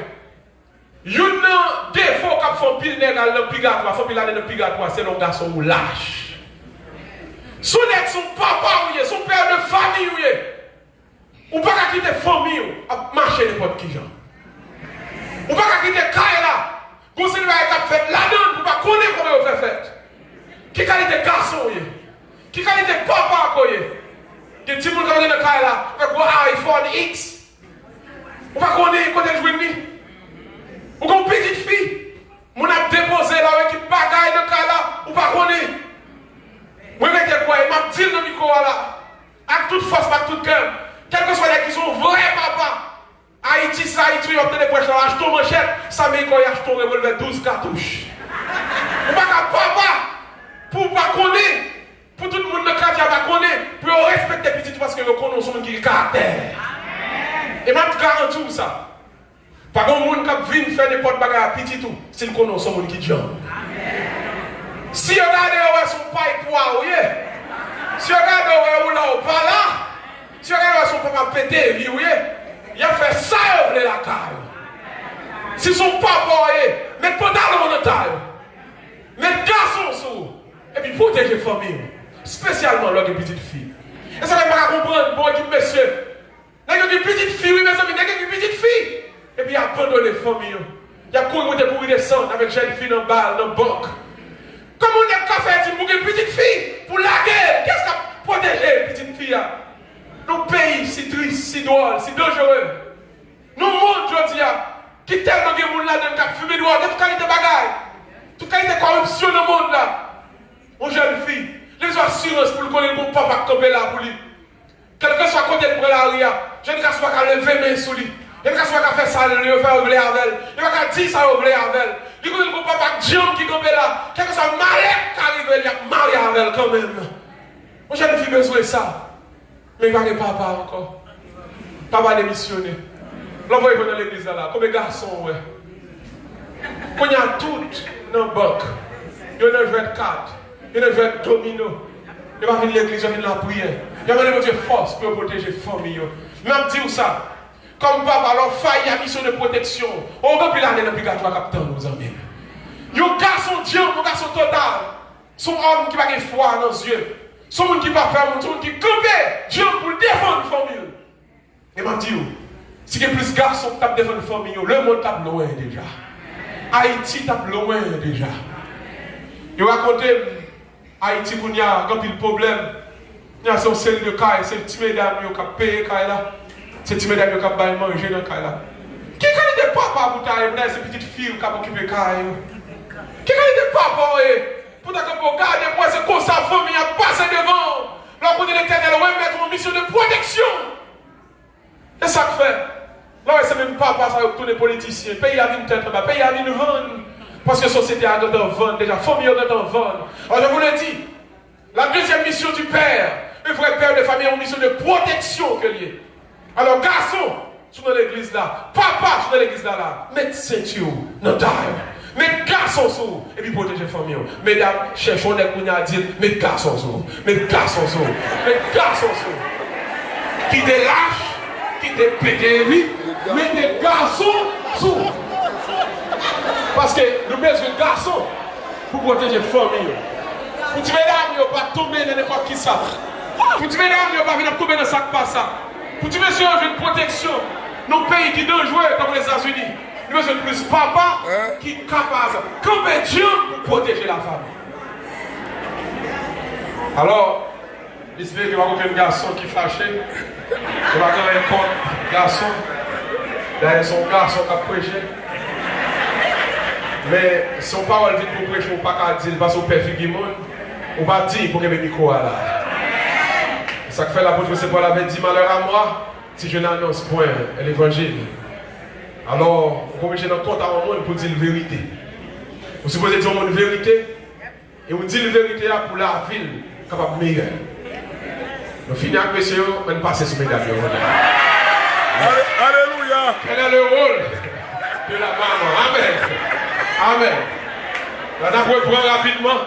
Speaker 1: il y a un défaut quand font pile nègre dans le pigatoire, font pile dans le pigatoire, c'est le garçon ou lâche. Son ex, son papa, son père de famille, ou pas quitter la famille, à marcher n'importe qui genre. Ou pas quitter le cas là. Conseiller à fait la donne pour pas connaître comment on fait fait. Qui qualité garçon qui qualité papa que petit monde dans le cas là, avec un iPhone X. On va connaître quand elle joue ni. Ou une petite fille, on a déposé là avec une bagaille de cas là, ou pas connaître. Moi je dis quoi, m'a dit dans le micro là, avec toute force, avec tout cœur, quels que soient les qui sont vrais papa. Haïti, ça, Haïti, on a des poches, on achète ton manchette, ça met quoi, achète ton revolver 12 cartouches. On va qu'à papa, pour pas connaître, pour tout le monde de quartier va connaître, pour respecter les petits parce que le connaît son qui est caractère. Et même garantis ça. Pas de monde qui vient faire n'importe quoi à petit tout, c'est le connaît son qui dit. Si vous regardez son paille poids, si vous regardez où là, pas là, si vous regardez son papa pété, il a fait ça au la caille. Si son papa est, mettre pantalon dans la taille, mettre garçon sous, et puis protéger la famille, spécialement lors des petites filles. Et ça ne va pas comprendre, bon, équipe monsieur. Il y a des petites filles, oui, mes amis, il y a des petites filles. Et puis il a abandonné la famille. Il a couru pour descendre avec jeune fille dans le bar, dans le banque. Comment on a fait pour une petite fille, pour la guerre, qu'est-ce qu'a protégé une petite fille? Nos pays, si triste, si drôle, si dangereux. Nos mondes, je dis, qui tellement de monde là-dedans, qui a fumé de toute qualité de bagaille, toute qualité de corruption dans le monde là. Une jeune fille, les assurances pour le connaître mon papa qui tombe là pour lui. Quel que soit côté pour la ria, je ne sais pas qu'à lever mes sous lui. Je ne sais pas qu'à faire ça, il va faire oublier avec elle. Il va dire ça, oublier avec elle. Il connaît le papa Dion qui tombe là. Quelque chose malheur qui arrive, il a marié avec elle quand même. Moi, j'ai une fille besoin de ça. Mais il n'y a pas de papa encore. Papa démissionné. L'on va dans l'église là. Comme les garçons, ouais. Quand il y a tout dans la banque, il y a un jeu de cartes, il y a un jeu de domino. Il va venir à l'église, il va venir la prière. Il va venir de force pour protéger la famille. Mais je dis ça. Comme papa, alors faille à mission de protection. On va plus l'année dans le purgatoire capitaine, nous amis. Un garçon Dieu, un garçon total. Son homme qui va avoir foi dans les yeux. Son monde qui va faire, son monde qui campe Dieu pour défendre la famille. Et je dis, si il y a plus de garçons qui défendent la famille, le monde tape loin déjà. Haïti tape loin déjà. Je raconte Haïti où il y a un problème. Il y a son celle de caille, c'est le petit mesdames qui a payé caille là. C'est le petit mesdames qui a payé manger dans caille là. Qui est le papa pour tailler, pour ces petites filles qui ont occupé caille? Qui est le papa pour regarder, moi c'est comme ça, la famille a passé devant. Là, on est l'éternel, on va mettre une mission de protection. C'est ça que fait. Là, c'est même papa, ça tous les politiciens. Le pays a vu une tête là-bas, le pays a vu une vente. Parce que la société a gagné en vente, déjà, la famille a gagné en vente. Alors, je vous l'ai dit, la deuxième mission du père, le vrai père de famille a une mission de protection que lié. Alors, garçon, tu es dans l'église là, papa, tu es dans l'église là, mettez ceinture, non d'ailleurs. Mettez garçon sur, et puis protéger la famille. Mesdames, cherchons les couilles à dire, mettez garçon sur, mettez garçon sur, mettez garçon sur. Qui te lâche, qui te pété, mettez garçon sur. Parce que nous avons besoin de garçons pour protéger la famille. Pour que mesdames ne pas tomber dans n'importe qui ça. Pour que mesdames ne pas venir tomber dans ça pas ça. Pour que messieurs aient une protection. Nos pays qui sont dangereux comme les États-Unis. Nous avons besoin de plus papa qui est capable de camper Dieu pour protéger la famille. Alors, j'espère qu'il y aura aucun garçon qui est fâché. Il va avoir un compte garçon. D'ailleurs, son garçon qui a prêché. Mais son parole vite pour prêcher, on ne peut pas dire parce qu'on peut faire on va dire pour que le micro là. Ça fait l'apôtre c'est Paul avait dit malheur à moi si je n'annonce point l'évangile. Alors, on peut dans compte à un monde pour dire la vérité. Vous supposez dire au monde la vérité et vous dites la vérité là pour la ville capable de meilleure. Nous finissons avec monsieur, on va passer sur mes dames.
Speaker 2: Alléluia.
Speaker 1: Quel est le rôle de la maman? Amen. Amen. Là, on prendre rapidement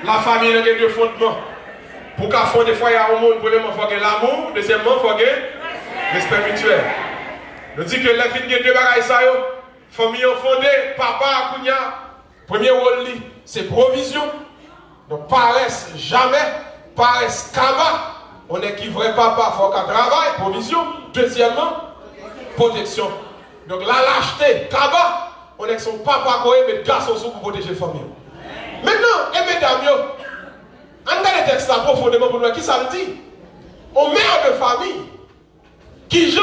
Speaker 1: la famille dans deux fondements. Pour qu'à fond des fois, il y a un monde, premièrement, il faut qu'il y ait l'amour, deuxièmement, il faut qu'il y ait respect mutuel. Nous disons que les filles qui ont deux bagages, famille fondée, papa, Kounia, premier rôle, c'est provision. Donc, paresse jamais, paresse kaba. On est qui vrai papa, il faut qu'il travaille, provision. Deuxièmement, protection. Donc, la lâcheté, kaba. On est son papa qui met garçon pour protéger la famille. Maintenant, et mesdames, on a les textes là profondément pour nous, qui ça le dit? On mère de famille qui gens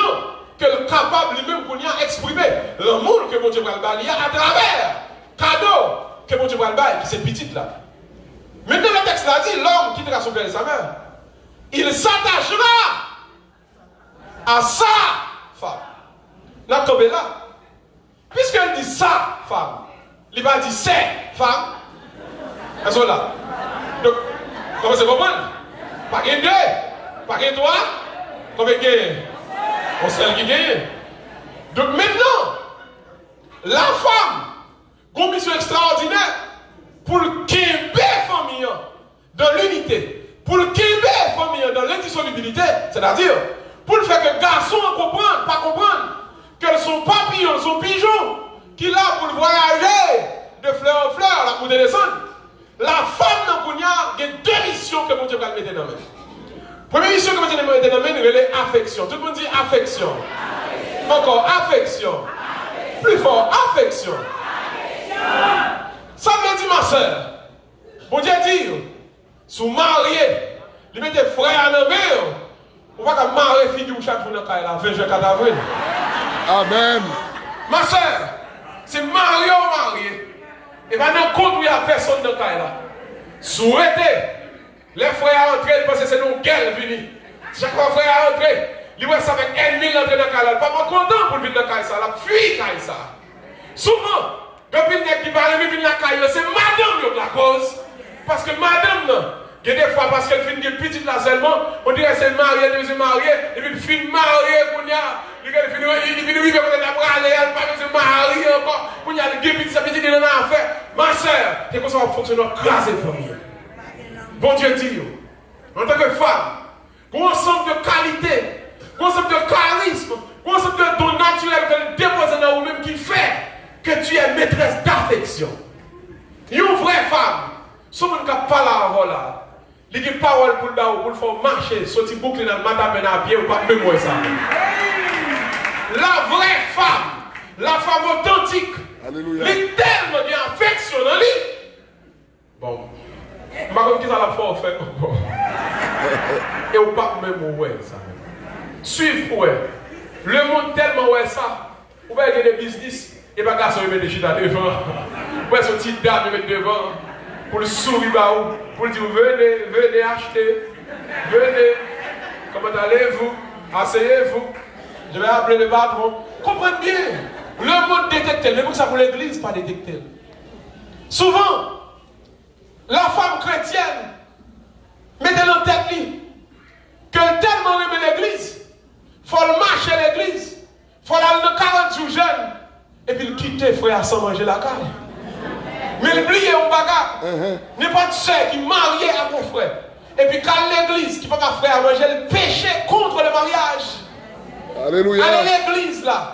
Speaker 1: que le capable lui-même qu'on y a exprimé l'amour que mon Dieu va le balayer à travers cadeau que mon Dieu va le balayer, qui c'est petite là. Maintenant, le texte là dit l'homme quittera son père et sa mère. Il s'attachera à sa femme. Là, comme là. Puisqu'elle dit sa femme, il va dire ses femmes. Elles sont là. Donc, comment c'est comprendre? Pas qu'il y ait deux, pas qu'il y ait trois, comme il y a on sait qui gagne. Donc maintenant, la femme a une mission extraordinaire pour qu'il famille dans l'unité, pour qu'il famille dans l'indissolubilité, c'est-à-dire pour le faire que les garçons comprennent, pas comprendre. Que son papillon, son pigeon, qui là pour voyager de fleur en fleur, là pour descendre. La femme dans Kounia, il y a deux missions que mon Dieu va mettre dans la main. Première mission que mon Dieu va mettre dans la main, c'est l'affection. Tout le monde dit affection. Encore affection. Plus fort, affection. Ça veut dire ma soeur. Mon Dieu dit, si vous mariez, vous mettez frère à la main, on va marier fille chaque jour dans la 20 juin 4 avril.
Speaker 2: Amen.
Speaker 1: Ma soeur, c'est marié ou marié. Et bien, dans le compte où il n'y a personne dans le cas là. Souhaitez, les frères à entrer, parce que c'est nos guerres venus. Chaque fois frère à entrer, il voit ça avec ennemi l'entrée dans le pas content pour venir dans le ça, la fuit ça. Souvent, quand il qui parle, il vient dans le c'est madame qui la cause. Parce que madame, il y a des fois, parce qu'elle finit une petite là seulement, on dirait c'est marié, elle est mariée, et puis il finit marié, il finit vivre avec la brale, elle pas se marier encore, il y a des petites habitudes dans l'affaire. Ma soeur, c'est comme ça qu'on fonctionne dans la famille. Bon Dieu dit, en tant que femme, un ensemble de qualité, un ensemble de charisme, un ensemble de dons naturels que tu déposes dans vous-même qui fait que tu es maîtresse d'affection. Une vraie femme, si on ne parle pas avant là, il y a des paroles pour le faire marcher, sortir boucler dans le matin, à pied, ou pas même moi ça. La vraie femme, la femme authentique, elle est tellement bien affection dans lui. Bon, je ne sais pas qui ça la fois fait. Et ou pas même ouais ça. Suivre pour elle. Le monde tellement ouais ça. Ou bien il y a des business. Et pas garçon il met des chutes devant. Ou bien son petite dame il met devant. Pour le sourire pour le dire venez acheter. Venez. Comment allez-vous? Asseyez-vous. Je vais appeler le patron. Comprenez bien. Le monde détecte. Mais pour ça pour l'église, pas détecter. Souvent, la femme chrétienne mettez dans tête lui que tellement aime l'église, il faut le marcher à l'église, il faut aller de 40 jours jeune, et puis le quitter frère sans manger la carne. Mais il oublie un bagage. N'importe soeur qui marié à mon frère, et puis quand l'église qui ne peut pas faire manger le péché contre le mariage.
Speaker 2: Alléluia.
Speaker 1: Aller à l'église là,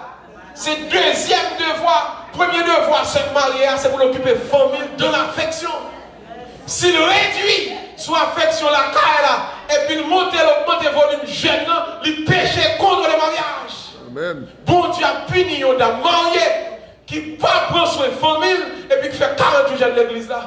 Speaker 1: c'est deuxième devoir. Premier devoir, c'est marier, c'est pour l'occuper famille de l'affection. S'il réduit son affection la caille là, et puis il monte le volume jeune, il péché contre le mariage.
Speaker 2: Amen.
Speaker 1: Bon Dieu a puni un homme marié qui ne peut pas prendre soin de famille et puis qui fait 40 jours de l'église là.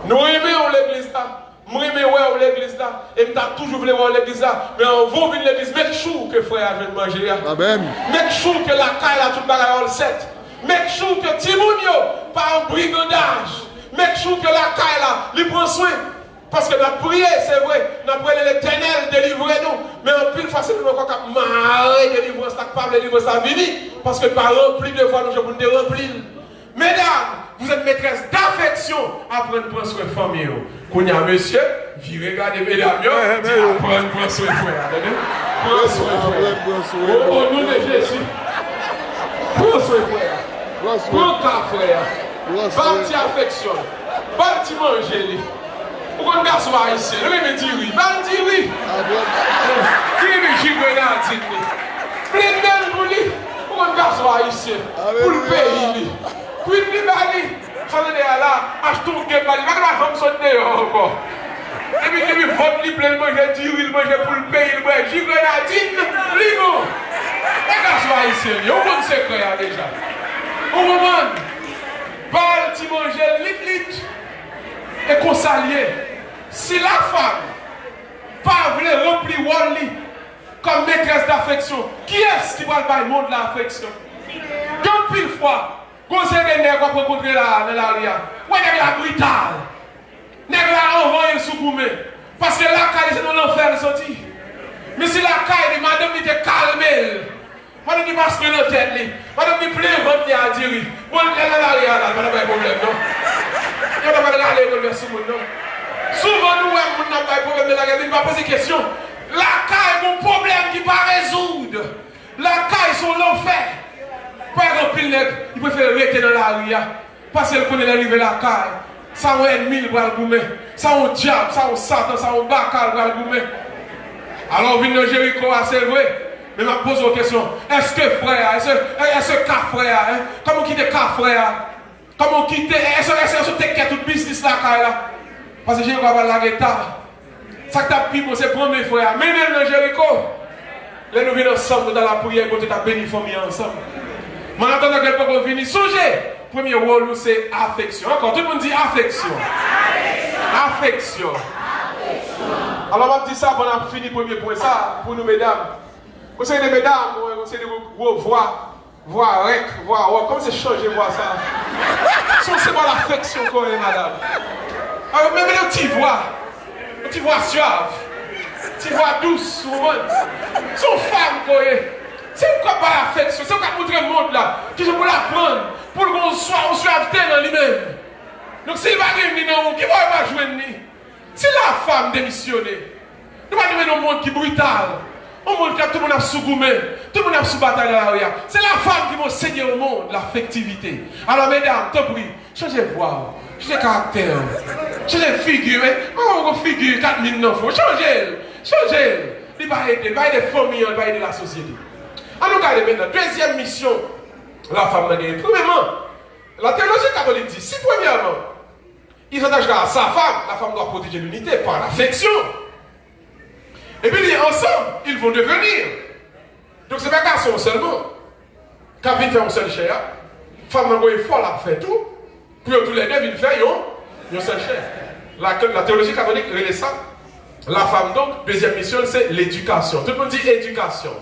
Speaker 1: Nous aimons l'église là. Nous aimons l'église là. Et nous avons toujours voulu voir l'église là. Mais on va venir l'église, make sure que frère vient de manger.
Speaker 2: Amen.
Speaker 1: Make sure que la caille là, tout le bagage est set. Make sure que Timounio, pas un brigandage. Make sure que la caille là, il prend soin. Parce que la prière, c'est vrai, nous avons prié l'éternel, délivrez-nous. Mais en plus, facilement, on peut marrer, délivrer ça, pas délivrer ça, vini. Parce que par rempli de fois, nous avons été remplis. Mesdames, vous êtes maîtresse d'affection, apprenez à prendre soin de famille. Quand il y a monsieur, vous regardez mesdames, apprenez à prendre soin de frère. Prends soin de frère. Au nom de Jésus. Prends soin de frère. Prends ta frère. Bâti affection. Bâti manger. Pourquoi on garçon ici? Le même dit oui. Ben dit oui. Qui est le grenade? Plein de pour lui. Pourquoi on garçon ici? Pour le pays. Puis il dit, ça veut dire là, achetons un game, il va pas comme ça encore. Et puis il vote, il plein manger du riz, il mange pour le pays, il mange du grenadine, ligo. Les garçons ici, on va le secret déjà. On va parle, tu manges lit. Et qu'on s'allie. Si la femme pas voulait remplir Wally comme maîtresse d'affection, qui est-ce qui va le monde de l'affection? Quand pile fois, quand c'est des nègres qu'on rencontrer là dans la ria, ouais, nègres la brutale. Nègres la envoyé sous gourmet. Parce que la caille, c'est dans l'enfer sorti. Mais si la caille, madame, il était calmée. Madame, il passe dans la tête. Madame, il pleut, votre nez à dire. Bon, elle est là, madame, il n'y a pas de problème, non? Il n'y a pas de problème, non? Souvent, nous, on n'a pas de problème de la guerre, il ne va pas poser question. La caille, mon problème qui ne va résoudre. La caille, sont l'enfer. Par exemple, il préfère rester dans la rue. Parce qu'il connaît l'arrivée de la caille. Ça, on ennemi, il va le goumer. Ça, on diable, ça, on satan, ça, on bacal, il va le goumer. Alors, on vient de Jéricho, c'est vrai. Mais je me pose une question. Est-ce que frère, est-ce que frère, comment quitter frère? Comment quitter, est-ce que tu as tout le business là? Parce que j'ai pas la guitare. Ça que tu as pris pour ses premiers frères. Mais même dans Jéricho, là nous venons ensemble dans la prière pour te bénir famille ensemble. Mais en attendant qu'elle peut venir, songez. Premier rôle, c'est affection. Encore, tout le monde dit affection. Affection. Alors, on va dire ça, on a fini le premier point. Ça, pour nous, mesdames. Vous savez, les mesdames, vous savez, vous voix rec, voix, comment c'est changé, voix ça? C'est pas l'affection qu'on est, madame. Alors, même les petites voix suaves. Tu vois douce, son femme, quoi. C'est quoi pas l'affection, c'est quoi montrer le monde là, qui je peux l'apprendre, pour qu'on soit dans lui-même. Donc s'il va venir dans qui va jouer ni? C'est la femme démissionnée. Nous ne pas dans un monde qui est brutal. Un monde qui a tout le monde a sous-goumé, tout le monde a sous-bataille dans l'arrière. C'est la femme qui m'a enseigné au monde l'affectivité. Alors mesdames, t'en prie, changez de voix, changez de caractère, changez de figure. Oh, figure 4009 fois, changez. Il va aider les familles, il va aider la société. Alors regardez maintenant, deuxième mission, la femme m'a dit. Premièrement, la théologie catholique dit, si premièrement, ils s'attachent à sa femme, la femme doit protéger l'unité par l'affection. Et puis ensemble, ils vont devenir. Donc ce n'est pas garçon seulement. Quand ils font un seul chair, femme envoyée folle a fait tout. Puis tous les deux, ils font un seul chair. La théologie catholique relève ça. La femme donc, deuxième mission, c'est l'éducation. Tout le monde dit éducation.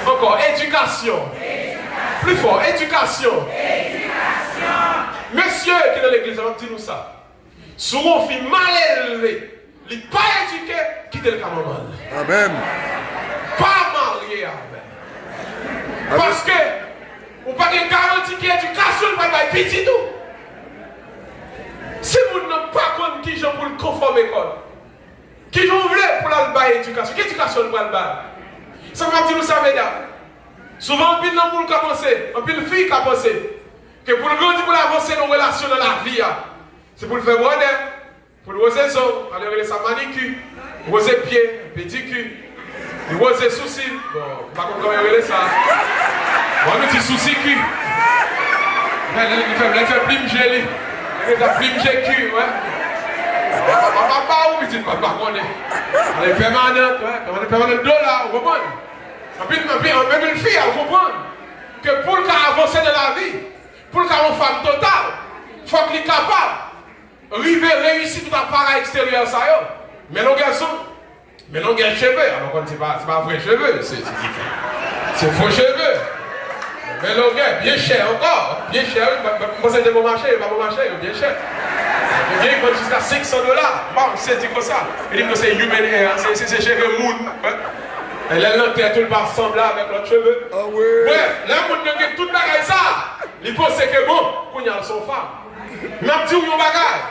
Speaker 1: Encore, éducation. Plus fort, éducation. Monsieur qui est dans l'église, on dit nous ça. Souvent, on fait mal élevé. Il n'est pas éduqué, quittez le cameraman.
Speaker 2: Amen.
Speaker 1: Pas marié, amen. Parce que, on n'a pas de garantie que l'éducation ne va pas être petit tout. Si vous n'avez pas compte qui j'en pour le conformer l'école, qui j'en voulait pour la éducation, quelle éducation ne va le bas? Ça va dire nous ça, mesdames. Souvent, on peut nous commencer, on peut le fille commencer, que pour le grandir, pour avancer nos relations dans la vie, c'est pour le faire bonheur. Pour le roser son, aller regarder sa manicure, roser pied, pédicure, le roser sourcil. Bon, pas comme comment regarder ça. Bon, un petit souci cul. Il fait prime gelé. Il fait prime gelé, ouais. Papa ou petit papa connaît. Elle est permanente, ouais. Elle est permanente $, vous comprenez? Même une fille, vous comprenez? Que pour qu'elle avance dans la vie, pour qu'elle ait une femme totale, il faut qu'elle soit capable. River réussir tout appareil extérieur ça yo. Mais nos garçons, mais nos gars cheveux, alors quand c'est pas vrai cheveux, c'est faux cheveux. Mais nos gars bien cher encore, bien cher, moi c'est de mon marché, pas mon marché, bien cher. Il vient jusqu'à $500. Bon, c'est dit comme ça. Il dit que c'est human hair, c'est cheveux moon. Elle a l'enterre tout le monde semblable avec l'autre cheveux.
Speaker 2: Ah oui.
Speaker 1: Bref, là on a tout bagaille ça. Il pense que bon, qu'on y a son femme. Même si on bagage.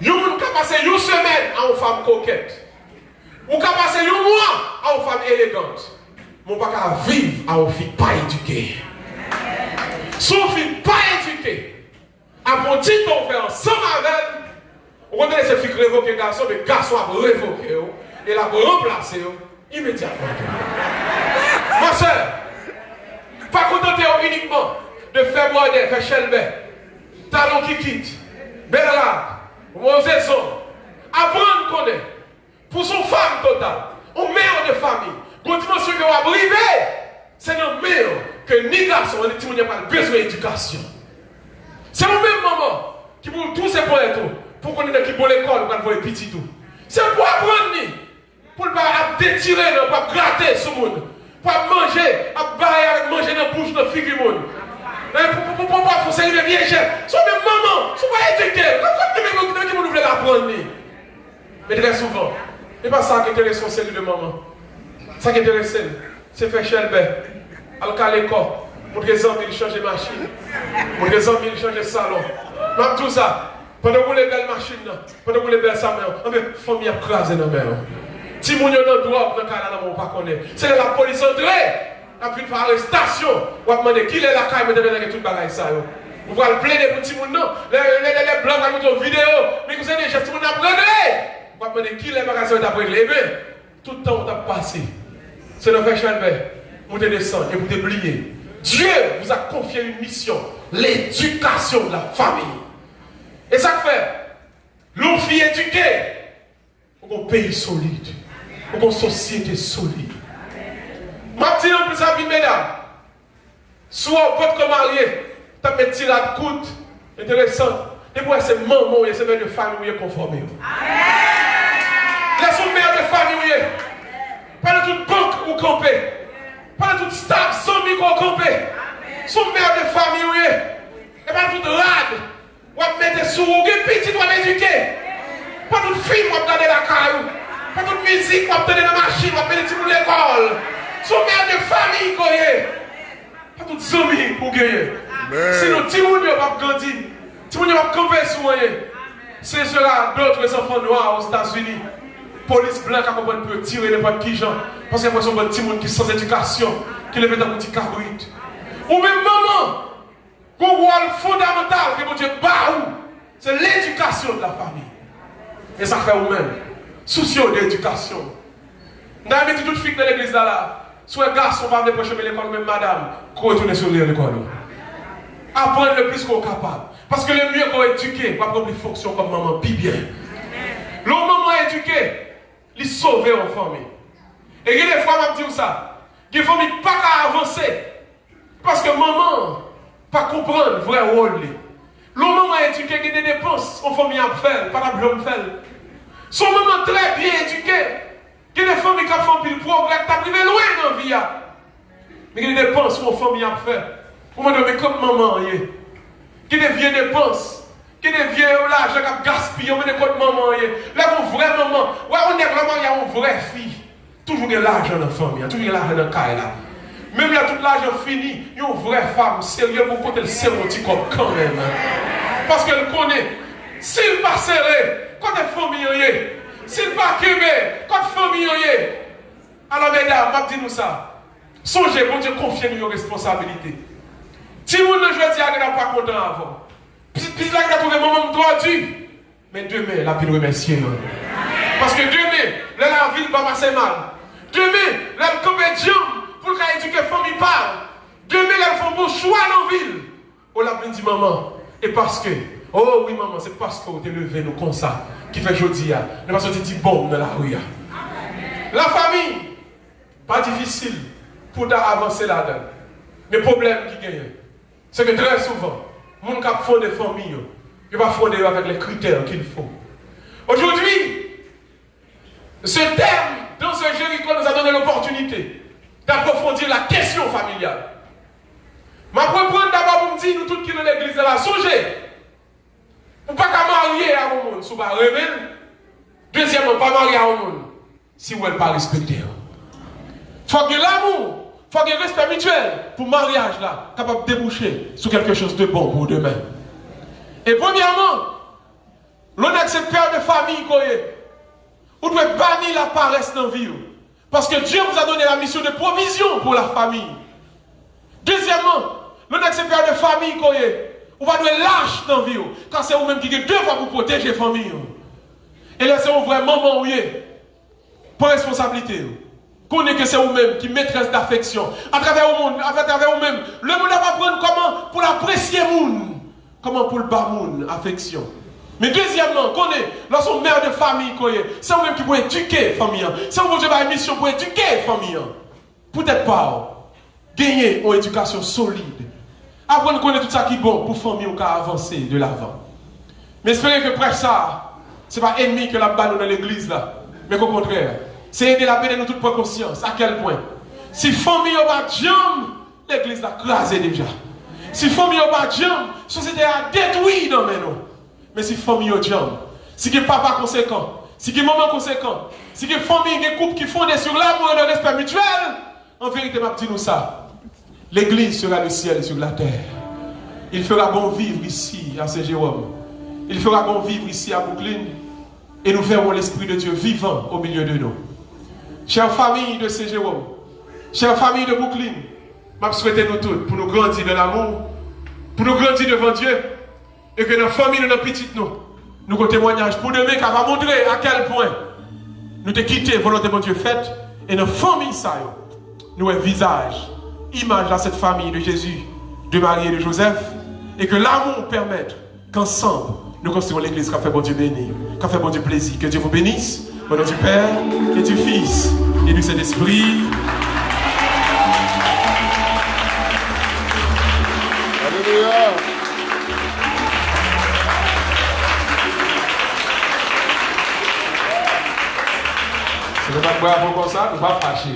Speaker 1: Vous pouvez passer une semaine à une femme coquette. Vous pouvez passer un mois à une femme élégante. Mais vous ne pouvez pas vivre à une fille pas éduquée. Si une fille pas éduquée, après un petit temps, on fait ensemble avec elle, on va laisser fille révoquer le garçon, mais le garçon a révoqué et l'a remplacé immédiatement. Ma soeur, pas contenter uniquement de faire modèle, faire chelbert, talon qui quitte. Belle rabe, Rosaison, apprendre qu'on est, pour son femme totale, une mère de famille, quand dimension que va briver, c'est une mère que ni garçon, ni n'a pas besoin d'éducation. C'est au même moment qui pour tous ces points pour qu'on ait qui pour l'école, pour qu'on ait petit tout. C'est pour apprendre, pour ne pas détirer, pour pas gratter ce monde, pour manger, à manger dans la bouche de la figure monde. Pour pas forcer les vieilles chefs. Soit même maman, soit pas éduqué. Comment vous voulez l'apprendre? Mais très souvent, ce n'est pas ça qui intéresse son cellule de maman. Ça qui intéresse, c'est faire chelbert. À l'école, pour que les hommes changent de machine. Pour que les hommes changent de salon. Même tout ça, pendant que vous les belles machines, pendant que vous les belles samens, on met famille à craser dans la main. Si vous avez un droit, vous n'avez pas connaître. C'est la police entrée. Après une arrestation, on va demander qui est la caille, mais avec tout le bagage ça. Vous allez plaider pour tout le monde, les blancs vont mettre une vidéo, mais vous avez déjà tout le monde à régler. On va demander qui est le bagage ça à régler. Mais tout le temps, on a passé. C'est le frère Chalbert. Vous descendre et vous oubliez. Dieu vous a confié une mission, l'éducation de la famille. Et ça fait, l'on fille éduquée, pour un pays solide, pour une société solide. Ma petite en plus à vie, mesdames. Soit votre marié, tu as mis tirade coûte, intéressant. Et moi, c'est maman et c'est mère de famille conformée. Laissez mère de famille. Pas de toute banque ou campé. Pas de toute staff, sans micro campé. Son mère de famille. Et pas de toute rade. Ou à mettre sous ou petit, ou à l'éduquer. Pas toute fille, ou à garder la caillou. Pas toute musique, pas tenir la machine, pas tenir pour l'école. Son mère de famille, quoi. Pas toutes amis pour gagner. Sinon, si vous ne pas grandir, si vous ne pas camper sur moi, ce sera d'autres enfants noirs aux États-Unis. Police blanche qui peut tirer n'importe qui gens. Parce qu'il y a un petit monde qui sans éducation, qui le met dans un petit cabrit. Ou même maman, qu'on rôle fondamental que mon Dieu bat, c'est l'éducation de la famille. Et ça fait vous-même. Soucieux d'éducation. Nous avons mis toute fille dans l'église là. Soit garçon va venir prêcher l'école, même madame, qu'on retourne sur l'école. Apprendre le plus qu'on est capable. Parce que le mieux qu'on est éduqué, on va prendre des fonctions comme maman, puis bien. Le maman éduqué, il sauve en famille. Et il y a des fois, je me dis ça. Il faut pas avancer. Parce que maman, pas comprendre le vrai rôle. Le maman éduqué, il y a des dépenses, on famille à faire, pas la blâme faire. Son maman très bien éduqué, il y a des familles qui font le progrès, qui arrivé loin dans la vie. Mais il y a des dépenses, on famille à faire. On me demande comme maman, il y a des vieilles dépenses. Qui devient l'argent qui gaspille, on met des côtes maman. Là, on vraie maman. Ouais, on est vraiment, il y a une vraie fille. Toujours de l'argent dans la famille, toujours de l'argent dans le cas là. Même là, tout l'argent fini, il y a une vraie femme sérieuse pour côté le serre petit comme quand même. Parce qu'elle connaît. S'il pas serré, quand elle famille, s'il pas cubé, quand famille. Alors, mesdames, je dis nous ça. Songez, bon Dieu, confiez nous une responsabilité. Si vous ne jouez pas, vous n'êtes pas content avant. Puis là, il a trouvé un moment tordu. Mais demain, la ville remercie. Parce que demain, là, la ville va passer mal. Demain, là, le comédien, pour qu'il éduque les familles parle. Demain, là, ils font bon choix dans la ville. On l'a dit, maman. Et parce que, oh oui, maman, c'est parce que vous êtes levé nous comme ça, qui fait jeudi, ne pas sortir de bombe dans la rue. La famille, pas difficile pour avancer là-dedans. Mais le problème qui gagne, c'est que très souvent, les gens qui font des familles, ils vont fonder avec les critères qu'il faut. Aujourd'hui, ce terme dans ce Jéricho nous a donné l'opportunité d'approfondir la question familiale. Je vais reprendre d'abord pour me dire, nous tous qui sommes dans l'église, là, songez. Vous ne pouvez pas marier à un monde si vous ne pouvez pas. Deuxièmement, pas marier à un monde si vous ne pouvez pas respecter. Il faut que l'amour. Il faut qu'il y ait un respect mutuel pour le mariage là, capable de déboucher sur quelque chose de bon pour demain. Et premièrement, l'on accepte père de famille qu'on est. Vous devez bannir la paresse dans la vie. Parce que Dieu vous a donné la mission de provision pour la famille. Deuxièmement, l'on accepte père de famille qu'on est. Vous devez lâcher dans la vie. Car c'est vous-même qui avez deux fois pour protéger la famille. Et laissez-vous vraiment pour responsabilité. Connaissez que c'est vous-même qui maîtresse d'affection. À travers vous-même, le monde va apprendre comment pour l'apprécier monde. Comment pour le bas monde, affection. Mais deuxièmement, connaissez, lorsqu'on mère de famille, c'est vous-même qui peut éduquer la famille. C'est vous-même qui avez une mission pour éduquer la famille. Peut-être pas gagner une éducation solide. Apprendre à connaître tout ça qui est bon pour la famille qui avancer de l'avant. Mais espérez que après ça, ce n'est pas ennemi que la balle dans l'église là. Mais qu'au contraire, c'est aider la paix de nous toutes prendre conscience. À quel point? Si famille n'a pas de jambe, l'église l'a crasé déjà. Si famille n'a pas de jambe, la société a détruit dans mes noms. Mais si famille a de jambe, si il y a papa conséquent, si il y a maman conséquent, si il y a famille, des couples qui fondent sur l'amour et le respect mutuel, en vérité, ma petite nous ça. L'église sera le ciel sur la terre. Il fera bon vivre ici à Saint-Jérôme. Il fera bon vivre ici à Brooklyn. Et nous verrons l'Esprit de Dieu vivant au milieu de nous. Chère famille de Saint-Jérôme, chère famille de Brooklyn, je souhaite nous tous pour nous grandir dans l'amour, pour nous grandir devant Dieu, et que nos familles, nos petites, nous témoignage pour demain, qui va montrer à quel point nous te quitté volonté de Dieu faite, et nos familles, ça, nous un visage, image à cette famille de Jésus, de Marie et de Joseph, et que l'amour permette qu'ensemble, nous construisons l'église qui a fait bon Dieu béni, qui a fait bon Dieu plaisir. Que Dieu vous bénisse. Au nom du Père, et du Fils, et du Saint-Esprit. Alléluia. Si vous n'êtes pas bravo comme ça, vous ne pouvez pas fâcher.